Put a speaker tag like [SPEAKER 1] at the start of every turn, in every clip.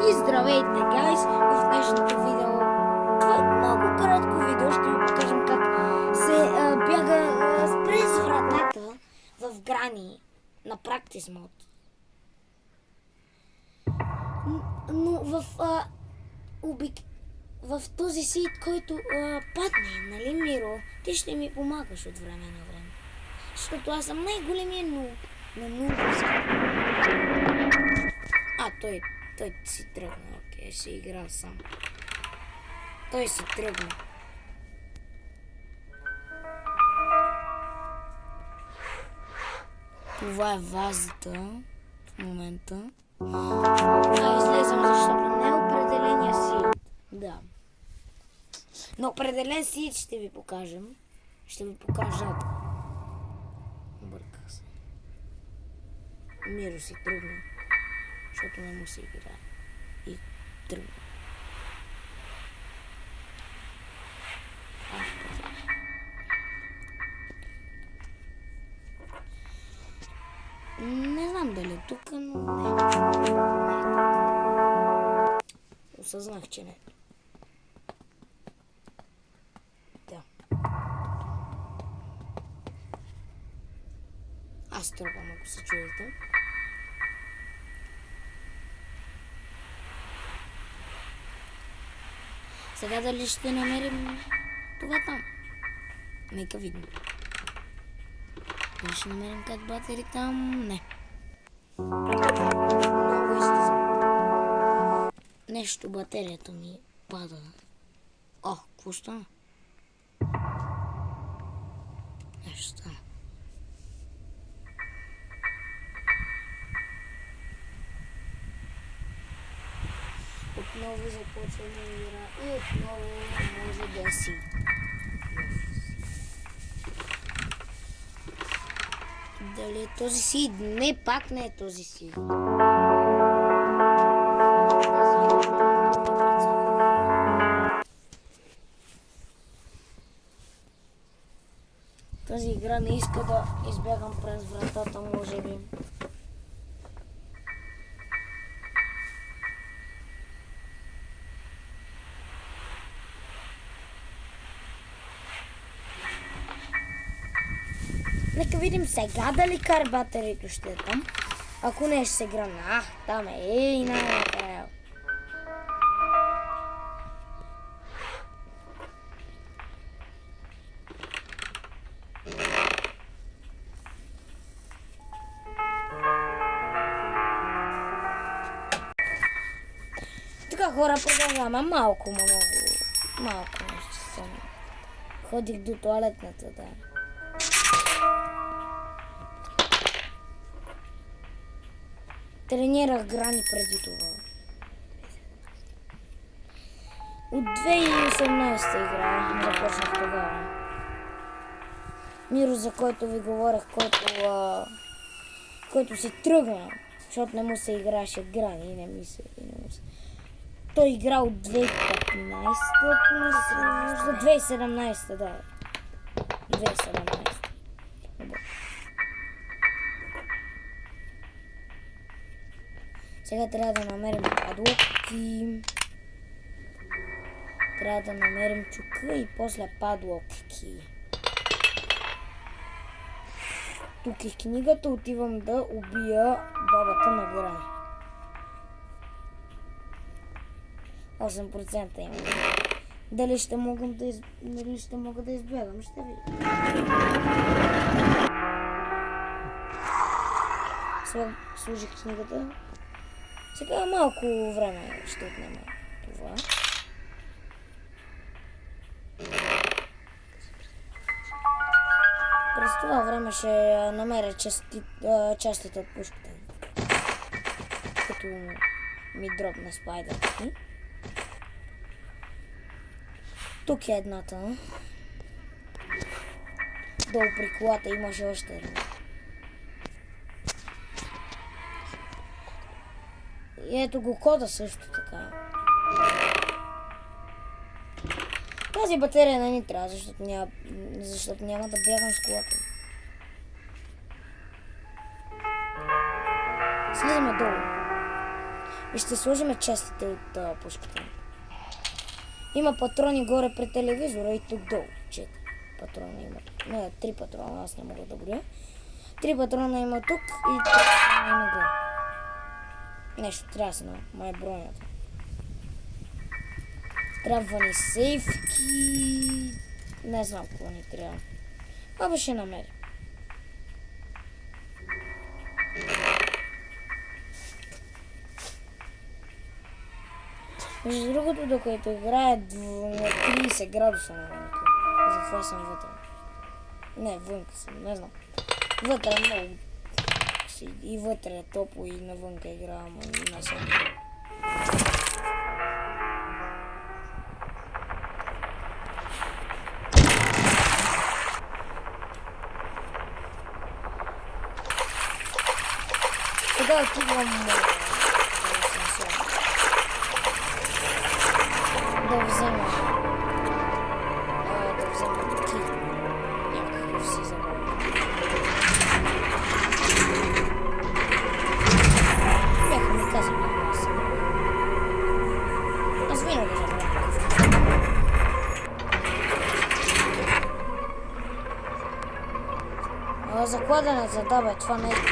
[SPEAKER 1] И здравейте, гайс! В днешното видео, това е много кратко видео, ще ви покажем как се бяга през вратата в Грани на Practice Mode. Но в този сит, който падне, нали, Миро, ти ще ми помагаш от време на време. Защото аз съм най-големия нуб на нубовски. Той си тръгна, окей, ще игра сам. Той си тръгна. Това е вазата в момента. Излезам, защото не е определения сид. Да. На определен сид ще ви покажем. Ще ви покажа. Бърка се. Миро си тръгна. Защото не му се играе. И тръгна. Не знам дали е тук, но не. Осъзнах, че не. Да. Аз тръгвам, ако се чуете. Сега дали ще намерим това там? Нека видим. Дали ще намерим как батери там? Не. Много излиза. Нещо, батерията ми пада. О, какво стана? Нещо стана. Отново започваме игра и отново може да си. Дали е този сид? Не, пак не е този сид. Тази игра не иска да избягам през вратата, може би. Нека видим сега дали карбатерито ще е там. Ако не, ще се гръмна. Там е. Ей, най-накрая. Така, хора, продължаваме. Малко, много. Малко нещо съм. Ходих до тоалетната, да. Тренирах Грани преди това. От 2018 игра започнах тогава. Миро, за който ви говорех, който се тръгна, защото не му се играеше Грани и не му се. Той игра от 2015, за 2017, да. 2017. Сега трябва да намерим падлоки. Трябва да намерим чука и после падлоки. Тук е книгата, отивам да убия бабата на Грани. 8% имам. Дали ще мога да избягам, ще видим. Служих книгата. Сега малко време ще отнема това. През това време ще намеря частите от пушката. Като ми дропне спайдърки. Тук е едната. Долу при колата имаше още една. И ето го кода също така. Тази батерия не ни трябва, защото няма да бягам с колата. Слизаме долу. И ще сложим частите от пушката. Има патрони горе пред телевизора и тук долу. 4 патрона има. Не, 3 патрона, аз не мога да броя. 3 патрона има тук и 3 патрона има горе. Нещо трясна, май бронята. Трябва ни сейфки. Не знам какво ни трябва. Абе ще намеря. Между другото, докато играе на 30 градуса навънка. Затова съм вътре. Не, вънка съм, не знам. Вътре е много. И вътре е топло и навънка играем на съм. Сега отивам да взема ти някакъв си забавя. Бяха ми казали да се аз винаги забравя. За кладенеца, да бе, това не е киба.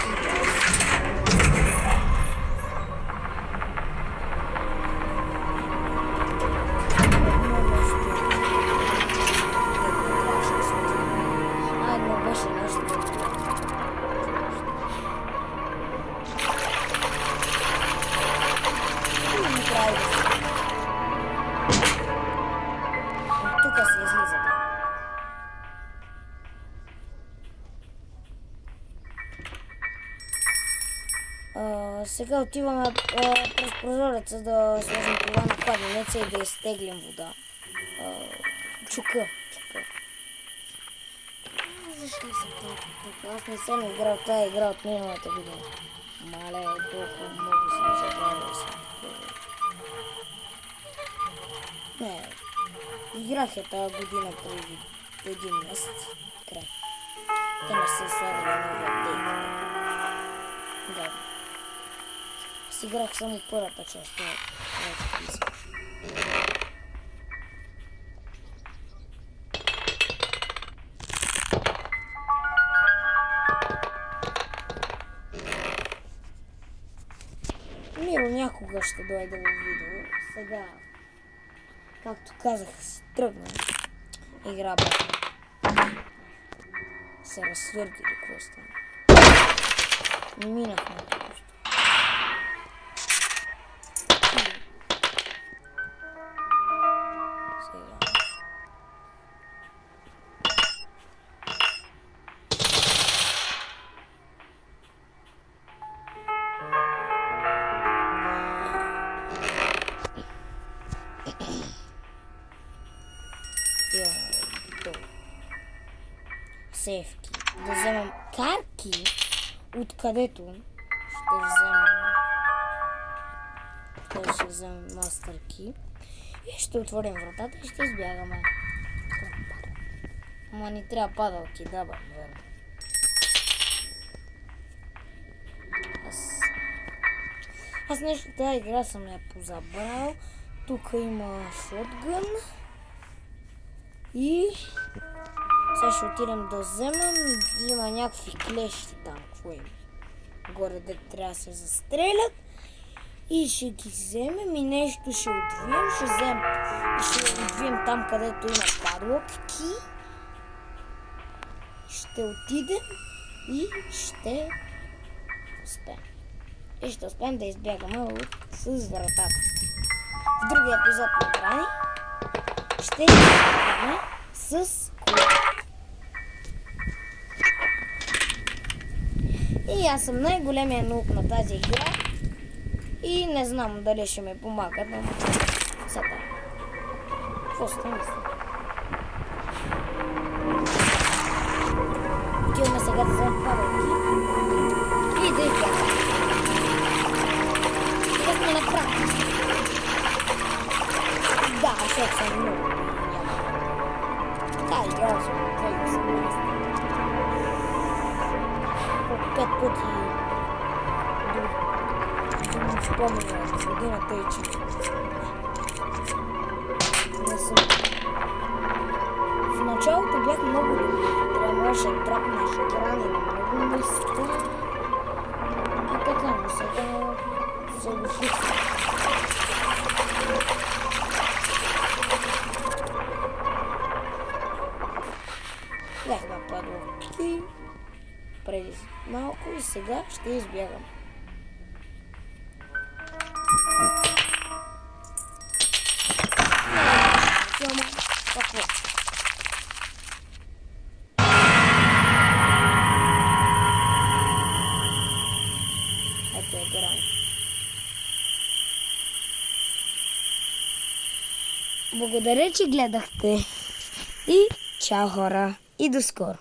[SPEAKER 1] Сега отиваме през прозореца да сложим това на кладенеца и да изтеглим вода. Чука. Защо се толкова? Аз не съм играл тази игра от миналата година. Мале, толкова много съм забравил съм. Не, играх я тази година преди един месец. Край. Те не са слагали нови апдейти. Да. Аз играх само първата част. Миро някога ще дойде в видео. Сега, както казах, си тръгна. Игра се разсвърди или какво стана. Минахме тук. Сейфки. Да вземем карти, откъдето ще вземем мастер ки и ще отворим вратата и ще избягаме. Ама ни трябва падалки, да бе, верно. Аз нещо тази игра съм я позабрал. Тук има шотгън и сега ще отидем да вземем. Има някакви клещи там, какво има. Горе де трябва да се застрелят. И ще ги вземем и нещо ще отвием. Ще отвием там, където има падлокки. Ще отидем и ще успеем. И ще успеем да избягаме с вратата. В другия епизод на Крани ще избягаме с кола. И аз съм най-големия наук на тази игра. И не знам дали ще ме помага, но сега. Какво стане? Отиваме сега да вземем падалки и да избягаме. Да сме на практика. Да, защото съм много. Да, играл съм 2018. По 5 пъти до помня годината и че не съм. В началото бях много добър. Трябваше да трапнеш екрани на много места. И така, но сега се го свиквам. Бях на падлки преди малко и сега ще избягам. Какво? Ето е грам. Благодаря, че гледахте. И чао, хора. И до скоро.